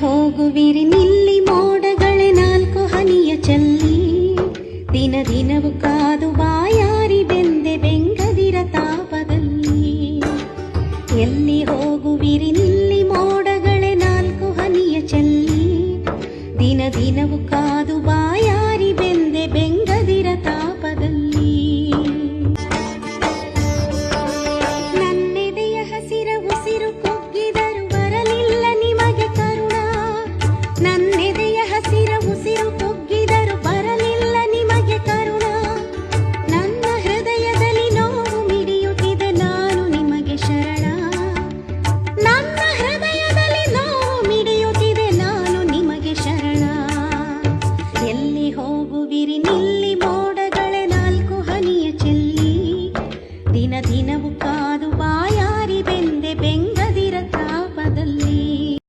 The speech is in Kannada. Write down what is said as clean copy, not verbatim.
ಹೋಗುವಿರಿ ನಿಲ್ಲಿ ಮೋಡಗಳೇ ನಾಲ್ಕು ಹನಿಯ ಚಲ್ಲಿ ದಿನ ದಿನವು ಕಾದು ಬಾಯಾರಿ ಬೆಂದೆ ಬೆಂಗದಿರ ತಾಪದಲ್ಲಿ ಎಲ್ಲಿ ಹೋಗುವಿರಿ ನಿಲ್ಲಿ ಮೋಡಗಳೇ ನಾಲ್ಕು ಹನಿಯ ಚಲ್ಲಿ ದಿನ ದಿನವು